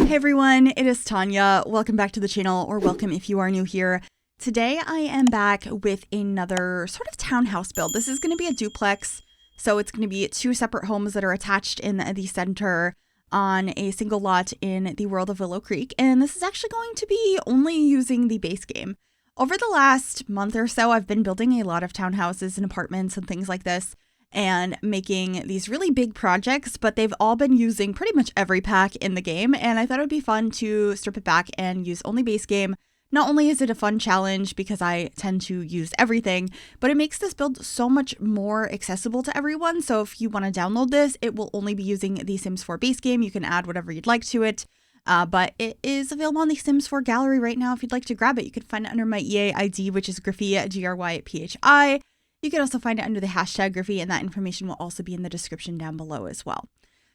Hey everyone, it is Tanya. Welcome back to the channel, or welcome if you are new here. Today I am back with another sort of townhouse build. This is going to be a duplex, so it's going to be two separate homes that are attached in the center on a single lot in the world of Willow Creek, and this is actually going to be only using the base game. Over the last month or so, I've been building a lot of townhouses and apartments and things like this, and making these really big projects, but they've all been using pretty much every pack in the game, and I thought it would be fun to strip it back and use only base game. Not only is it a fun challenge because I tend to use everything, but it makes this build so much more accessible to everyone. So if you want to download this, it will only be using the Sims 4 base game. You can add whatever you'd like to it, but it is available on the Sims 4 gallery right now. If you'd like to grab it, you can find it under my EA ID, which is Gryphi, Gryphi. You can also find it under the hashtag Gryphi, and that information will also be in the description down below as well.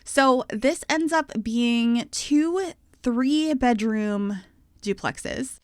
So this ends up being two 3-bedroom duplexes.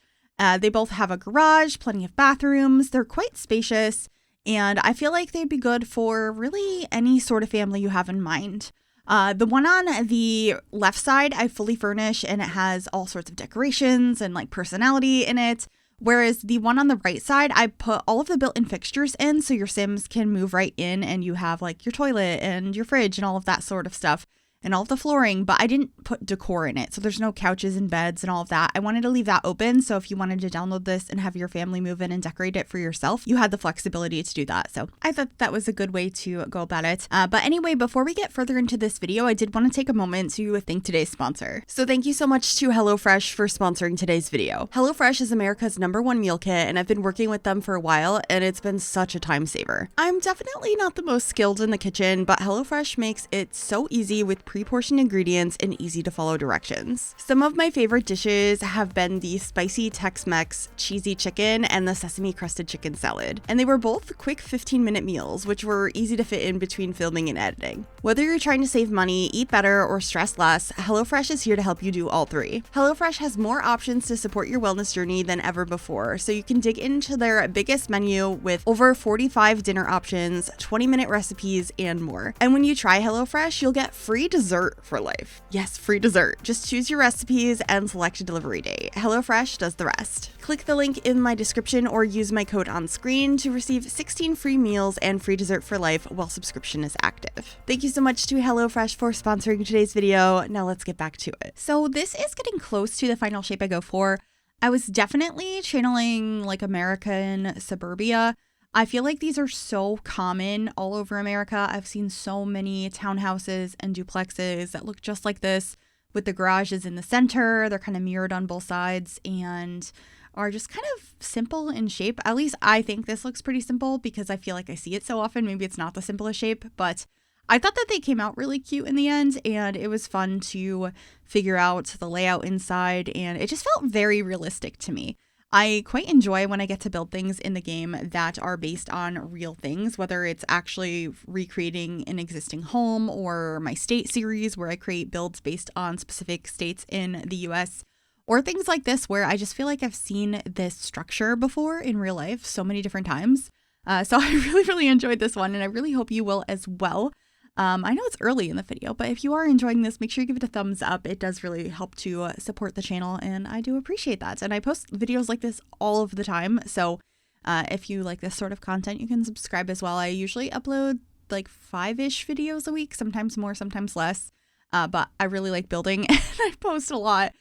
They both have a garage, plenty of bathrooms. They're quite spacious, and I feel like they'd be good for really any sort of family you have in mind. The one on the left side, I fully furnish, and it has all sorts of decorations and like personality in it. Whereas the one on the right side, I put all of the built-in fixtures in so your Sims can move right in and you have like your toilet and your fridge and all of that sort of stuff and all of the flooring, but I didn't put decor in it. So there's no couches and beds and all of that. I wanted to leave that open. So if you wanted to download this and have your family move in and decorate it for yourself, you had the flexibility to do that. So I thought that was a good way to go about it. But anyway, before we get further into this video, I did want to take a moment to thank today's sponsor. So thank you so much to HelloFresh for sponsoring today's video. HelloFresh is America's #1 meal kit, and I've been working with them for a while, and it's been such a time saver. I'm definitely not the most skilled in the kitchen, but HelloFresh makes it so easy with pre-portioned ingredients and easy to follow directions. Some of my favorite dishes have been the spicy Tex-Mex cheesy chicken and the sesame crusted chicken salad. And they were both quick 15-minute meals, which were easy to fit in between filming and editing. Whether you're trying to save money, eat better, or stress less, HelloFresh is here to help you do all three. HelloFresh has more options to support your wellness journey than ever before, so you can dig into their biggest menu with over 45 dinner options, 20-minute recipes, and more. And when you try HelloFresh, you'll get free dessert for life. Yes, free dessert. Just choose your recipes and select a delivery date. HelloFresh does the rest. Click the link in my description or use my code on screen to receive 16 free meals and free dessert for life while subscription is active. Thank you so much to HelloFresh for sponsoring today's video. Now let's get back to it. So this is getting close to the final shape I go for. I was definitely channeling like American suburbia. I feel like these are so common all over America. I've seen so many townhouses and duplexes that look just like this, with the garages in the center. They're kind of mirrored on both sides and are just kind of simple in shape. At least I think this looks pretty simple because I feel like I see it so often. Maybe it's not the simplest shape, but I thought that they came out really cute in the end, and it was fun to figure out the layout inside, and it just felt very realistic to me. I quite enjoy when I get to build things in the game that are based on real things, whether it's actually recreating an existing home or my state series where I create builds based on specific states in the US, or things like this where I just feel like I've seen this structure before in real life so many different times. So I really enjoyed this one, and I really hope you will as well. I know it's early in the video, but if you are enjoying this, make sure you give it a thumbs up. It does really help to support the channel, and I do appreciate that. And I post videos like this all of the time, so if you like this sort of content, you can subscribe as well. I usually upload like 5-ish videos a week, sometimes more, sometimes less, but I really like building, and I post a lot.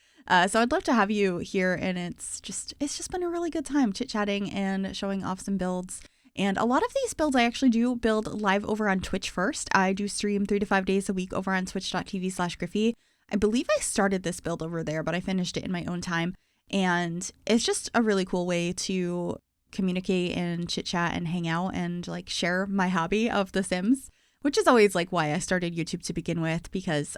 So I'd love to have you here, and it's just been a really good time chit-chatting and showing off some builds. And a lot of these builds I actually do build live over on Twitch first. I do stream 3 to 5 days a week over on twitch.tv/Gryphi. I believe I started this build over there, but I finished it in my own time. And it's just a really cool way to communicate and chit chat and hang out and like share my hobby of The Sims, which is always like why I started YouTube to begin with, because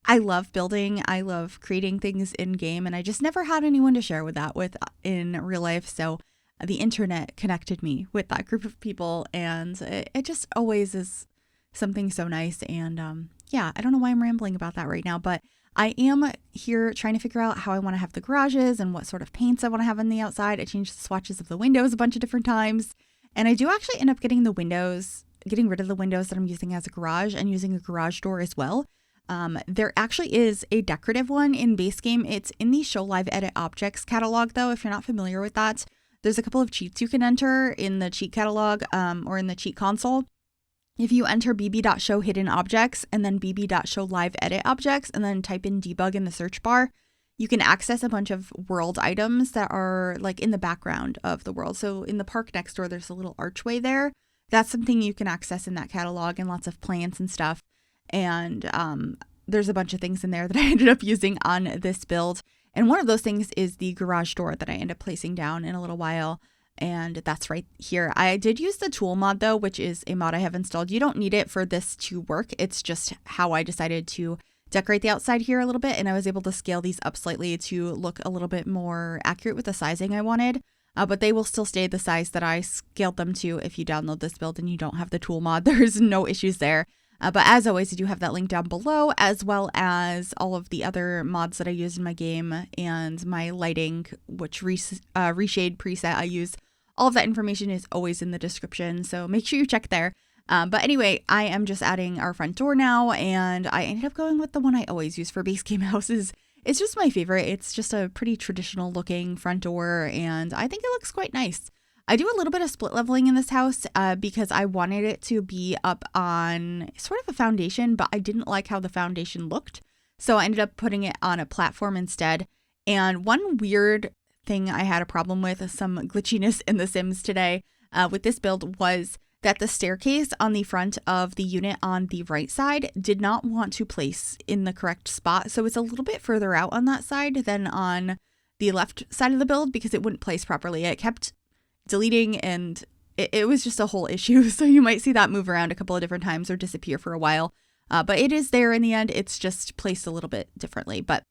I love building. I love creating things in game, and I just never had anyone to share that with in real life. So the internet connected me with that group of people, and it just always is something so nice. And yeah, I don't know why I'm rambling about that right now, but I am here trying to figure out how I want to have the garages and what sort of paints I want to have on the outside. I changed the swatches of the windows a bunch of different times, and I do actually end up getting rid of the windows that I'm using as a garage and using a garage door as well. There actually is a decorative one in base game. It's in the Show Live Edit Objects catalog, though, if you're not familiar with that. There's a couple of cheats you can enter in the cheat catalog or in the cheat console. If you enter bb.show hidden objects and then bb.show live edit objects and then type in debug in the search bar, you can access a bunch of world items that are like in the background of the world. So in the park next door, there's a little archway there. That's something you can access in that catalog, and lots of plants and stuff. And there's a bunch of things in there that I ended up using on this build. And one of those things is the garage door that I end up placing down in a little while. And that's right here. I did use the tool mod though, which is a mod I have installed. You don't need it for this to work. It's just how I decided to decorate the outside here a little bit. And I was able to scale these up slightly to look a little bit more accurate with the sizing I wanted. But they will still stay the size that I scaled them to if you download this build and you don't have the tool mod. There's no issues there. But as always, I do have that link down below, as well as all of the other mods that I use in my game and my lighting, which reshade preset I use. All of that information is always in the description, so make sure you check there. But anyway, I am just adding our front door now, and I ended up going with the one I always use for base game houses. It's just my favorite. It's just a pretty traditional looking front door, and I think it looks quite nice. I do a little bit of split leveling in this house because I wanted it to be up on sort of a foundation, but I didn't like how the foundation looked. So I ended up putting it on a platform instead. And one weird thing I had a problem with, some glitchiness in The Sims today with this build, was that the staircase on the front of the unit on the right side did not want to place in the correct spot. So it's a little bit further out on that side than on the left side of the build because it wouldn't place properly. It kept deleting and it was just a whole issue. So you might see that move around a couple of different times or disappear for a while. But it is there in the end. It's just placed a little bit differently. But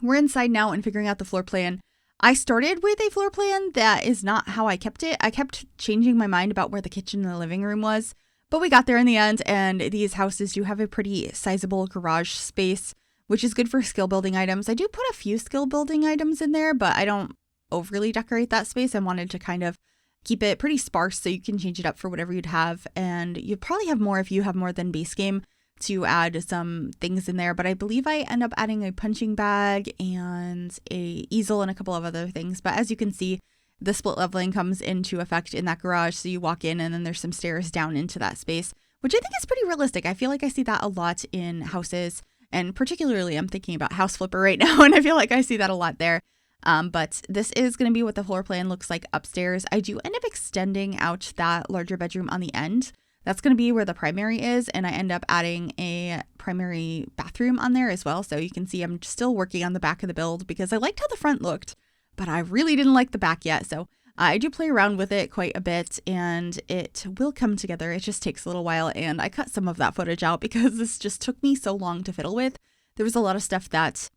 we're inside now and figuring out the floor plan. I started with a floor plan that is not how I kept it. I kept changing my mind about where the kitchen and the living room was. But we got there in the end, and these houses do have a pretty sizable garage space, which is good for skill building items. I do put a few skill building items in there, but I don't overly decorate that space. I wanted to kind of keep it pretty sparse so you can change it up for whatever you'd have. And you probably have more if you have more than base game to add some things in there. But I believe I end up adding a punching bag and a easel and a couple of other things. But as you can see, the split leveling comes into effect in that garage. So you walk in and then there's some stairs down into that space, which I think is pretty realistic. I feel like I see that a lot in houses, and particularly I'm thinking about House Flipper right now. And I feel like I see that a lot there. But this is going to be what the floor plan looks like upstairs. I do end up extending out that larger bedroom on the end. That's going to be where the primary is, and I end up adding a primary bathroom on there as well. So you can see I'm still working on the back of the build because I liked how the front looked, but I really didn't like the back yet. So I do play around with it quite a bit, and it will come together. It just takes a little while, and I cut some of that footage out because this just took me so long to fiddle with. There was a lot of stuff that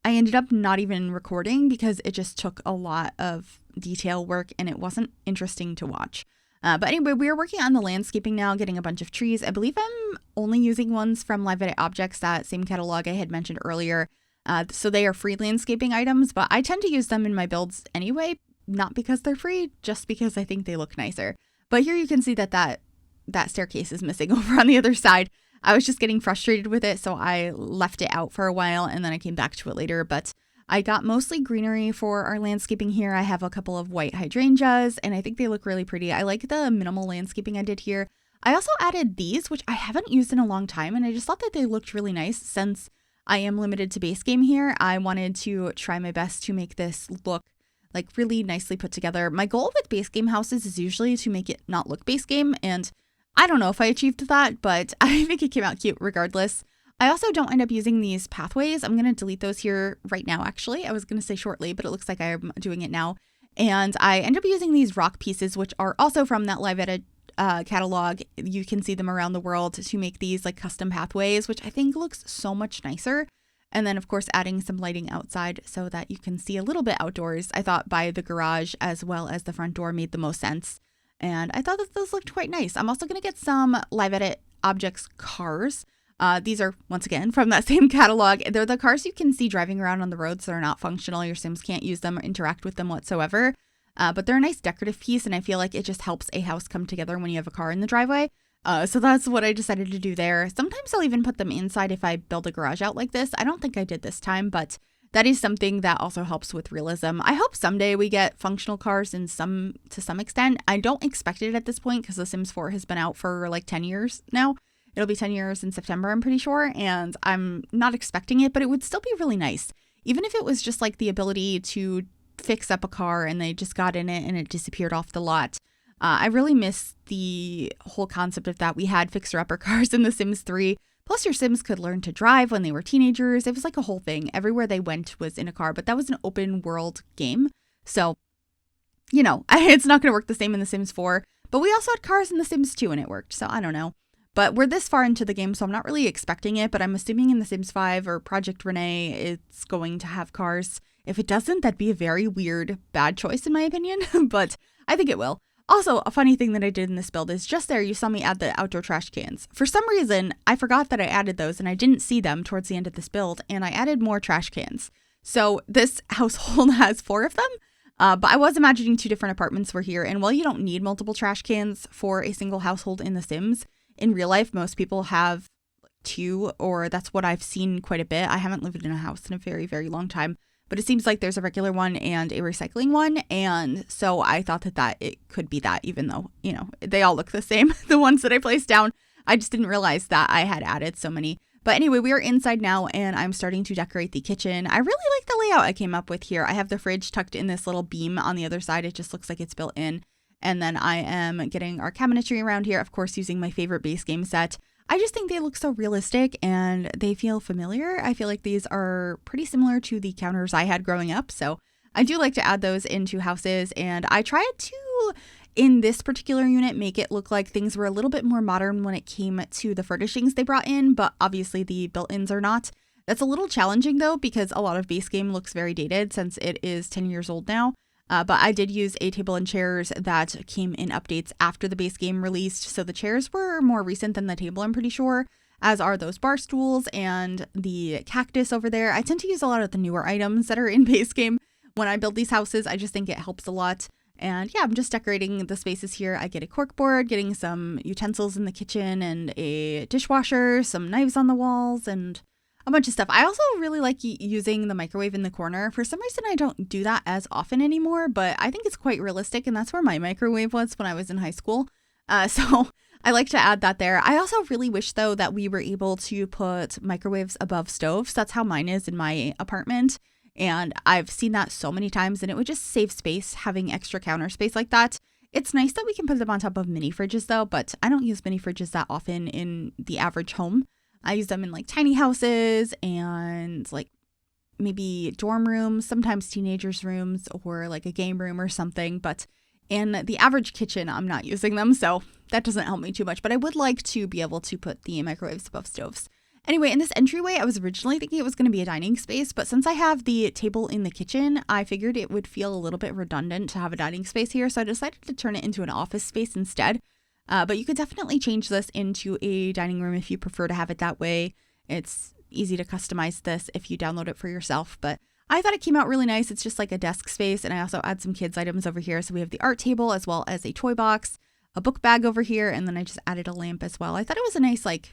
I ended up not even recording because it just took a lot of detail work and it wasn't interesting to watch. But anyway, we are working on the landscaping now, getting a bunch of trees. I believe I'm only using ones from Live Edit Objects, that same catalog I had mentioned earlier. So they are free landscaping items, but I tend to use them in my builds anyway, not because they're free, just because I think they look nicer. But here you can see that staircase is missing over on the other side. I was just getting frustrated with it, so I left it out for a while and then I came back to it later. But I got mostly greenery for our landscaping here. I have a couple of white hydrangeas and I think they look really pretty. I like the minimal landscaping I did here. I also added these, which I haven't used in a long time, and I just thought that they looked really nice. Since I am limited to base game here, I wanted to try my best to make this look like really nicely put together. My goal with base game houses is usually to make it not look base game, and I don't know if I achieved that, but I think it came out cute regardless. I also don't end up using these pathways. I'm going to delete those here right now, actually. I was going to say shortly, but it looks like I'm doing it now. And I end up using these rock pieces, which are also from that Live Edit catalog. You can see them around the world to make these like custom pathways, which I think looks so much nicer. And then, of course, adding some lighting outside so that you can see a little bit outdoors. I thought by the garage as well as the front door made the most sense. And I thought that those looked quite nice. I'm also going to get some Live Edit Objects cars. These are, once again, from that same catalog. They're the cars you can see driving around on the roads that are not functional. Your Sims can't use them or interact with them whatsoever. But they're a nice decorative piece, and I feel like it just helps a house come together when you have a car in the driveway. So that's what I decided to do there. Sometimes I'll even put them inside if I build a garage out like this. I don't think I did this time, but that is something that also helps with realism. I hope someday we get functional cars to some extent. I don't expect it at this point because The Sims 4 has been out for like 10 years now. It'll be 10 years in September, I'm pretty sure, and I'm not expecting it, but it would still be really nice. Even if it was just like the ability to fix up a car and they just got in it and it disappeared off the lot. I really miss the whole concept of that. We had fixer-upper cars in The Sims 3. Plus, your Sims could learn to drive when they were teenagers. It was like a whole thing. Everywhere they went was in a car, but that was an open world game. So, it's not going to work the same in The Sims 4. But we also had cars in The Sims 2 and it worked. So I don't know. But we're this far into the game, so I'm not really expecting it. But I'm assuming in The Sims 5 or Project Renee, it's going to have cars. If it doesn't, that'd be a very weird, bad choice in my opinion. But I think it will. Also, a funny thing that I did in this build is just there, you saw me add the outdoor trash cans. For some reason, I forgot that I added those and I didn't see them towards the end of this build, and I added more trash cans. So this household has 4 of them, but I was imagining 2 different apartments were here, and while you don't need multiple trash cans for a single household in The Sims, in real life, most people have 2, or that's what I've seen quite a bit. I haven't lived in a house in a very, very long time. But it seems like there's a regular one and a recycling one. And so I thought that it could be that, even though, they all look the same, the ones that I placed down. I just didn't realize that I had added so many. But anyway, we are inside now and I'm starting to decorate the kitchen. I really like the layout I came up with here. I have the fridge tucked in this little beam on the other side. It just looks like it's built in. And then I am getting our cabinetry around here, of course, using my favorite base game set. I just think they look so realistic and they feel familiar. I feel like these are pretty similar to the counters I had growing up. So I do like to add those into houses, and I tried to, in this particular unit, make it look like things were a little bit more modern when it came to the furnishings they brought in, but obviously the built-ins are not. That's a little challenging though, because a lot of base game looks very dated since it is 10 years old now. But I did use a table and chairs that came in updates after the base game released. So the chairs were more recent than the table, I'm pretty sure, as are those bar stools and the cactus over there. I tend to use a lot of the newer items that are in base game when I build these houses. I just think it helps a lot. And yeah, I'm just decorating the spaces here. I get a corkboard, getting some utensils in the kitchen and a dishwasher, some knives on the walls, and a bunch of stuff. I also really like using the microwave in the corner. For some reason, I don't do that as often anymore, but I think it's quite realistic, and that's where my microwave was when I was in high school. So I like to add that there. I also really wish, though, that we were able to put microwaves above stoves. That's how mine is in my apartment, and I've seen that so many times, and it would just save space having extra counter space like that. It's nice that we can put them on top of mini fridges, though, but I don't use mini fridges that often in the average home. I use them in like tiny houses and like maybe dorm rooms, sometimes teenagers' rooms, or like a game room or something. But in the average kitchen, I'm not using them, so that doesn't help me too much. But I would like to be able to put the microwaves above stoves. Anyway, in this entryway, I was originally thinking it was going to be a dining space, but since I have the table in the kitchen, I figured it would feel a little bit redundant to have a dining space here, so I decided to turn it into an office space instead. But you could definitely change this into a dining room if you prefer to have it that way. It's easy to customize this if you download it for yourself, but I thought it came out really nice. It's just like a desk space, and I also add some kids' items over here. So we have the art table as well as a toy box, a book bag over here, and then I just added a lamp as well. I thought it was a nice like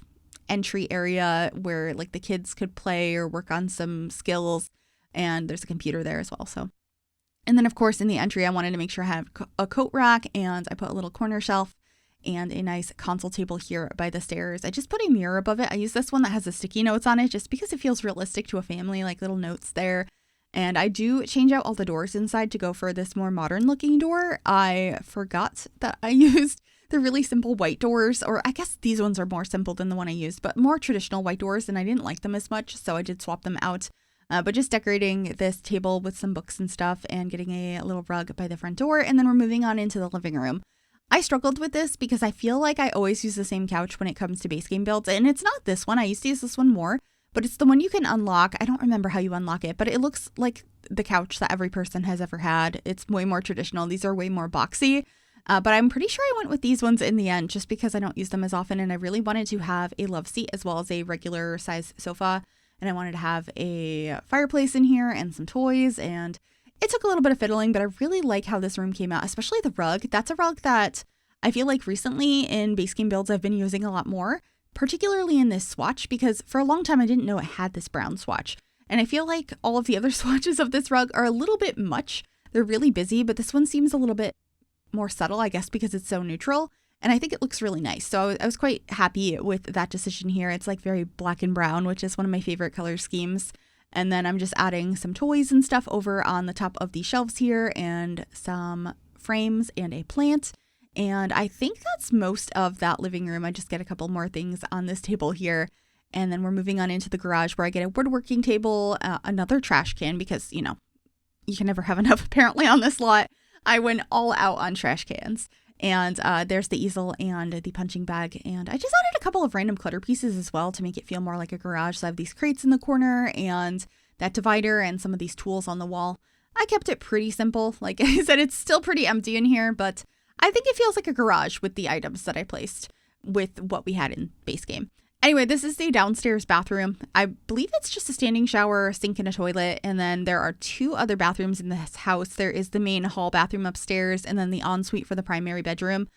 entry area where like the kids could play or work on some skills, and there's a computer there as well. So, and then of course in the entry, I wanted to make sure I had a coat rack, and I put a little corner shelf and a nice console table here by the stairs. I just put a mirror above it. I use this one that has the sticky notes on it just because it feels realistic to a family, like little notes there. And I do change out all the doors inside to go for this more modern looking door. I forgot that I used the really simple white doors, or I guess these ones are more simple than the one I used, but more traditional white doors, and I didn't like them as much, so I did swap them out. But just decorating this table with some books and stuff and getting a little rug by the front door, and then we're moving on into the living room. I struggled with this because I feel like I always use the same couch when it comes to base game builds, and it's not this one. I used to use this one more, but it's the one you can unlock. I don't remember how you unlock it, but it looks like the couch that every person has ever had. It's way more traditional. These are way more boxy, but I'm pretty sure I went with these ones in the end just because I don't use them as often, and I really wanted to have a love seat as well as a regular size sofa, and I wanted to have a fireplace in here and some toys, and it took a little bit of fiddling, but I really like how this room came out, especially the rug. That's a rug that I feel like recently in base game builds I've been using a lot more, particularly in this swatch, because for a long time I didn't know it had this brown swatch. And I feel like all of the other swatches of this rug are a little bit much. They're really busy, but this one seems a little bit more subtle, I guess, because it's so neutral. And I think it looks really nice. So I was quite happy with that decision here. It's like very black and brown, which is one of my favorite color schemes. And then I'm just adding some toys and stuff over on the top of the shelves here and some frames and a plant. And I think that's most of that living room. I just get a couple more things on this table here. And then we're moving on into the garage where I get a woodworking table, another trash can, because, you can never have enough apparently on this lot. I went all out on trash cans. And there's the easel and the punching bag. And I just added a couple of random clutter pieces as well to make it feel more like a garage. So I have these crates in the corner and that divider and some of these tools on the wall. I kept it pretty simple. Like I said, it's still pretty empty in here, but I think it feels like a garage with the items that I placed with what we had in base game. Anyway, this is the downstairs bathroom. I believe it's just a standing shower, sink, and a toilet. And then there are 2 other bathrooms in this house. There is the main hall bathroom upstairs and then the ensuite for the primary bedroom.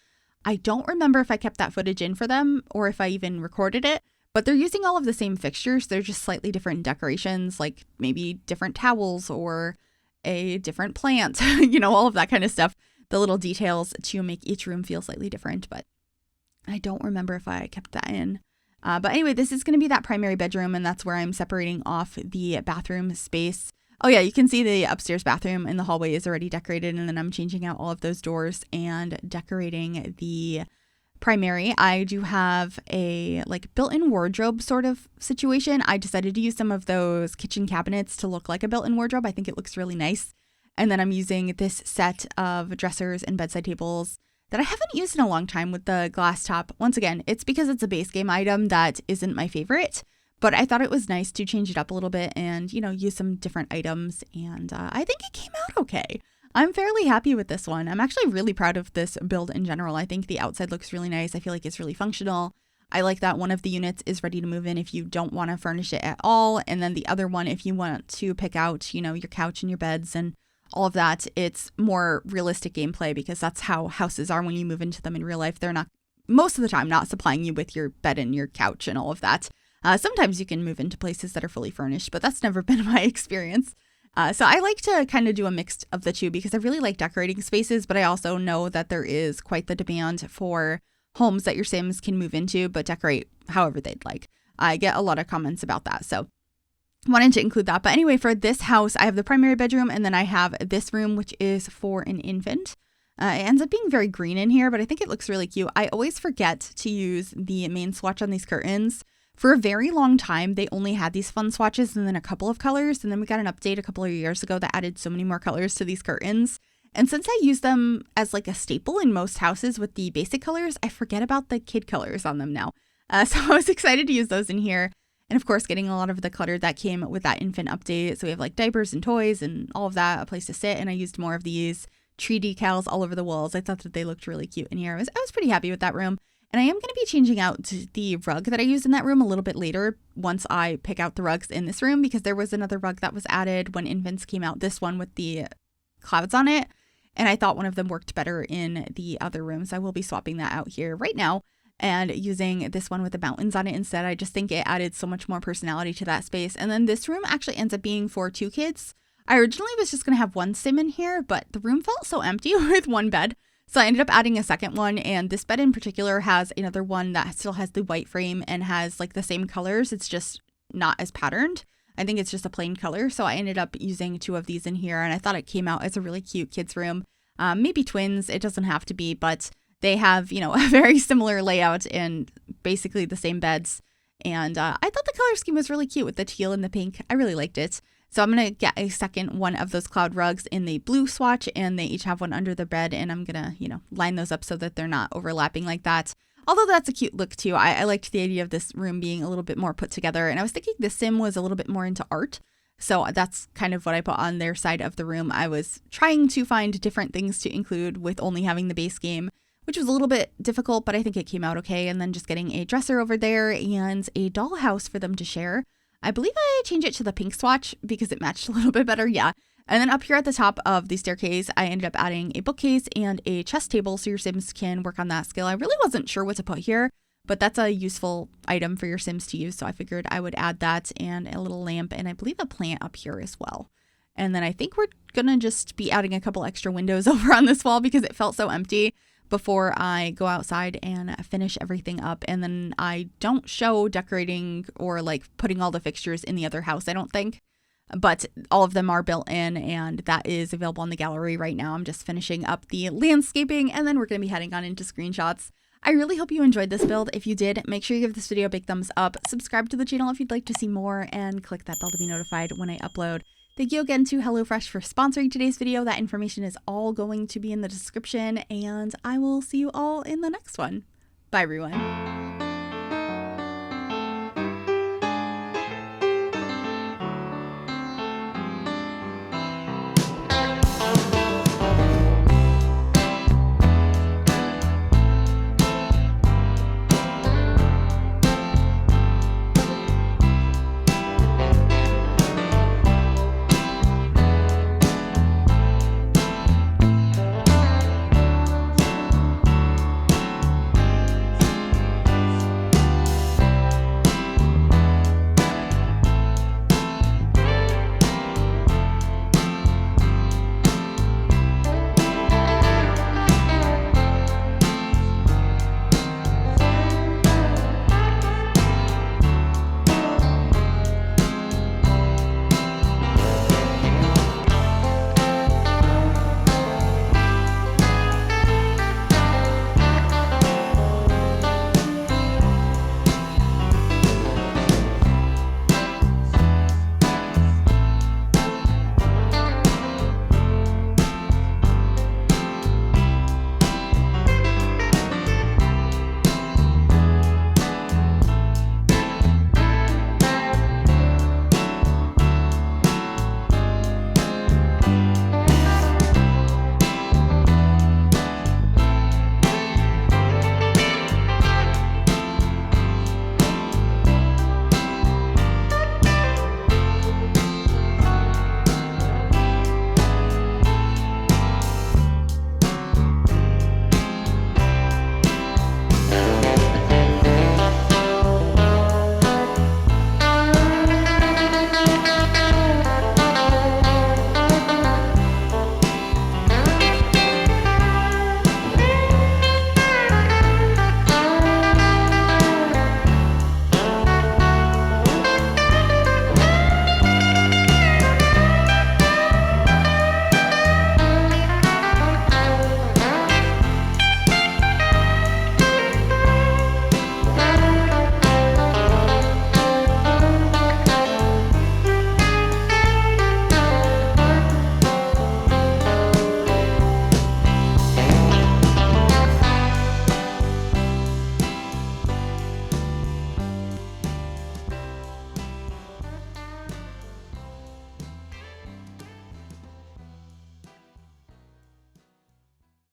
I don't remember if I kept that footage in for them or if I even recorded it, but they're using all of the same fixtures. They're just slightly different decorations, like maybe different towels or a different plant, all of that kind of stuff. The little details to make each room feel slightly different, but I don't remember if I kept that in. But anyway, this is going to be that primary bedroom, and that's where I'm separating off the bathroom space. Oh yeah, you can see the upstairs bathroom in the hallway is already decorated, and then I'm changing out all of those doors and decorating the primary. I do have a built-in wardrobe sort of situation. I decided to use some of those kitchen cabinets to look like a built-in wardrobe. I think it looks really nice. And then I'm using this set of dressers and bedside tables that I haven't used in a long time with the glass top. Once again, it's because it's a base game item that isn't my favorite, but I thought it was nice to change it up a little bit and, use some different items. And I think it came out okay. I'm fairly happy with this one. I'm actually really proud of this build in general. I think the outside looks really nice. I feel like it's really functional. I like that one of the units is ready to move in if you don't want to furnish it at all. And then the other one, if you want to pick out, your couch and your beds and all of that, it's more realistic gameplay because that's how houses are when you move into them in real life. They're not, most of the time, not supplying you with your bed and your couch and all of that. Sometimes you can move into places that are fully furnished, but that's never been my experience. So I like to kind of do a mix of the two because I really like decorating spaces, but I also know that there is quite the demand for homes that your Sims can move into, but decorate however they'd like. I get a lot of comments about that. So wanted to include that. But anyway, for this house, I have the primary bedroom and then I have this room, which is for an infant. It ends up being very green in here, but I think it looks really cute. I always forget to use the main swatch on these curtains. For a very long time, they only had these fun swatches and then a couple of colors. And then we got an update a couple of years ago that added so many more colors to these curtains. And since I use them as a staple in most houses with the basic colors, I forget about the kid colors on them now. So I was excited to use those in here. And of course, getting a lot of the clutter that came with that infant update. So we have diapers and toys and all of that, a place to sit. And I used more of these tree decals all over the walls. I thought that they looked really cute in here. I was pretty happy with that room. And I am going to be changing out the rug that I used in that room a little bit later once I pick out the rugs in this room, because there was another rug that was added when infants came out, this one with the clouds on it. And I thought one of them worked better in the other room. So I will be swapping that out here right now and using this one with the mountains on it instead. I just think it added so much more personality to that space. And then this room actually ends up being for 2 kids. I originally was just going to have one sim in here, but the room felt so empty with one bed. So I ended up adding a second one. And this bed in particular has another one that still has the white frame and has the same colors. It's just not as patterned. I think it's just a plain color. So I ended up using 2 of these in here. And I thought it came out as a really cute kids room. Maybe twins. It doesn't have to be, but they have, a very similar layout and basically the same beds. And I thought the color scheme was really cute with the teal and the pink. I really liked it. So I'm going to get a second one of those cloud rugs in the blue swatch, and they each have one under the bed. And I'm going to, line those up so that they're not overlapping like that. Although that's a cute look too. I liked the idea of this room being a little bit more put together. And I was thinking the sim was a little bit more into art. So that's kind of what I put on their side of the room. I was trying to find different things to include with only having the base game, which was a little bit difficult, but I think it came out okay. And then just getting a dresser over there and a dollhouse for them to share. I believe I changed it to the pink swatch because it matched a little bit better. Yeah. And then up here at the top of the staircase, I ended up adding a bookcase and a chess table so your Sims can work on that skill. I really wasn't sure what to put here, but that's a useful item for your Sims to use. So I figured I would add that and a little lamp and I believe a plant up here as well. And then I think we're going to just be adding a couple extra windows over on this wall because it felt so empty before I go outside and finish everything up. And then I don't show decorating or like putting all the fixtures in the other house, I don't think. But all of them are built in and that is available on the gallery right now. I'm just finishing up the landscaping and then we're going to be heading on into screenshots. I really hope you enjoyed this build. If you did, make sure you give this video a big thumbs up, subscribe to the channel if you'd like to see more, and click that bell to be notified when I upload. Thank you again to HelloFresh for sponsoring today's video. That information is all going to be in the description, and I will see you all in the next one. Bye, everyone.